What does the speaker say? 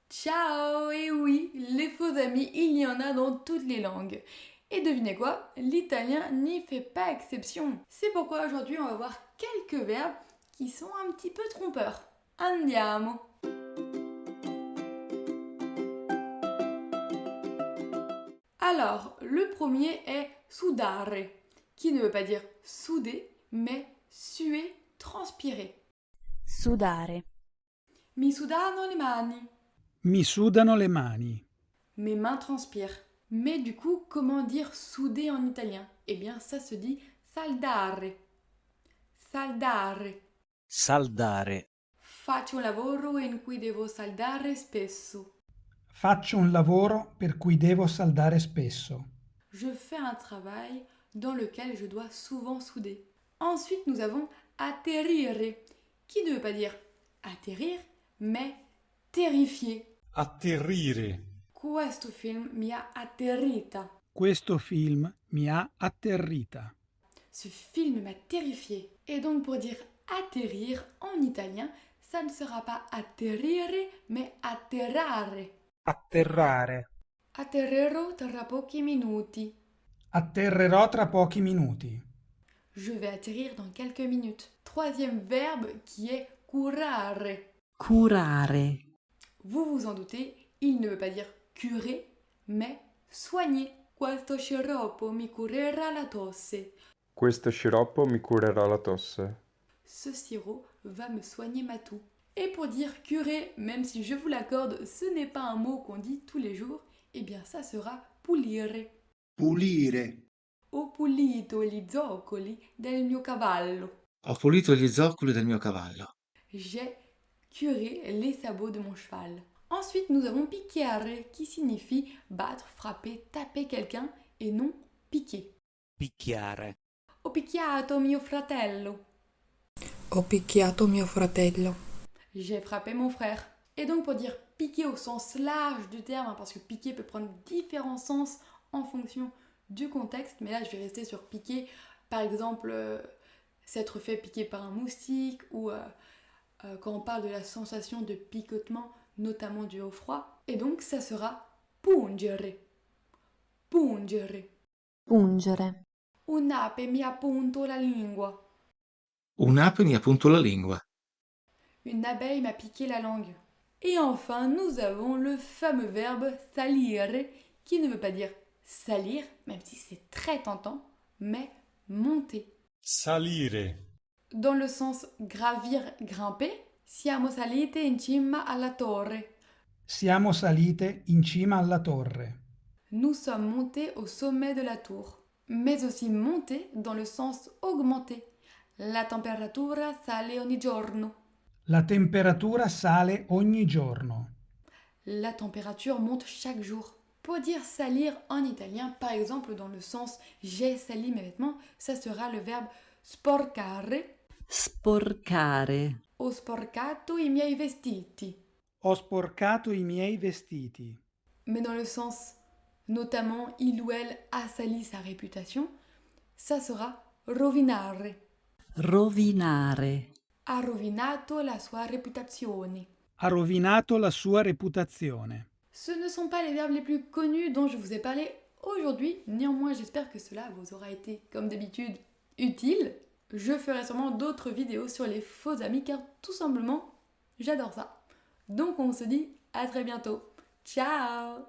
Ciao! Et oui, les faux amis, il y en a dans toutes les langues. Et devinez quoi? L'italien n'y fait pas exception. C'est pourquoi aujourd'hui on va voir quelques verbes qui sont un petit peu trompeurs. Andiamo! Alors, le premier est sudare, qui ne veut pas dire souder, mais suer, transpirer. Sudare. Mi sudano le mani. Mi sudano le mani. Mes mains transpirent. Mais du coup, comment dire souder en italien? Eh bien, ça se dit saldare. Saldare. Saldare. Faccio un lavoro in cui devo saldare spesso. Faccio un lavoro per cui devo saldare spesso. Je fais un travail dans lequel je dois souvent souder. Ensuite, nous avons atterrire, qui ne veut pas dire atterrir, mais terrifier. Atterrire. Questo film mi ha atterrita. Questo film mi ha atterrita. Ce film m'a terrifié. Et donc pour dire atterrir en italien, ça ne sera pas atterrire, mais atterrare. Atterrare. Atterrerò tra pochi minuti. Atterrerò tra pochi minuti. Je vais atterrir dans quelques minutes. Troisième verbe qui est curare. Curare. Vous vous en doutez, il ne veut pas dire curer, mais soigner. Questo sciroppo mi curerà la tosse. Questo sciroppo mi curerà la tosse. Ce sirop va me soigner ma toux. Et pour dire curer, même si je vous l'accorde, ce n'est pas un mot qu'on dit tous les jours, eh bien ça sera pulire. Pulire. Ho pulito gli zoccoli del mio cavallo. Ho pulito gli zoccoli del mio cavallo. J'ai curé les sabots de mon cheval. Ensuite, nous avons picchiare, qui signifie battre, frapper, taper quelqu'un et non piquer. Picchiare. Ho picchiato mio fratello. Ho picchiato mio fratello. J'ai frappé mon frère. Et donc pour dire piquer au sens large du terme, parce que piquer peut prendre différents sens en fonction du contexte, mais là je vais rester sur piquer, par exemple s'être fait piquer par un moustique, ou quand on parle de la sensation de picotement, notamment dû au froid. Et donc ça sera pungere. Pungere. Pungere. Un'ape mi ha punto la lingua. Un'ape mi ha punto la lingua. Une abeille m'a piqué la langue. Et enfin, nous avons le fameux verbe salire, qui ne veut pas dire salir, même si c'est très tentant, mais monter. Salire. Dans le sens gravir, grimper, siamo salite in cima alla torre. Siamo salite in cima alla torre. Nous sommes montés au sommet de la tour. Mais aussi monter dans le sens augmenter. La temperatura sale ogni giorno. La temperatura sale ogni giorno. La température monte chaque jour. Pour dire salir en italien, par exemple dans le sens j'ai sali mes vêtements, ça sera le verbe sporcare. Sporcare. Ho sporcato i miei vestiti. Ho sporcato i miei vestiti. Mais dans le sens notamment il ou elle a sali sa réputation, ça sera rovinare. Rovinare. Ha rovinato la sua reputazione. Ha rovinato la sua reputazione. Ce ne sont pas les verbes les plus connus dont je vous ai parlé aujourd'hui, néanmoins j'espère que cela vous aura été, comme d'habitude, utile. Je ferai sûrement d'autres vidéos sur les faux amis car tout simplement, j'adore ça. Donc on se dit à très bientôt. Ciao!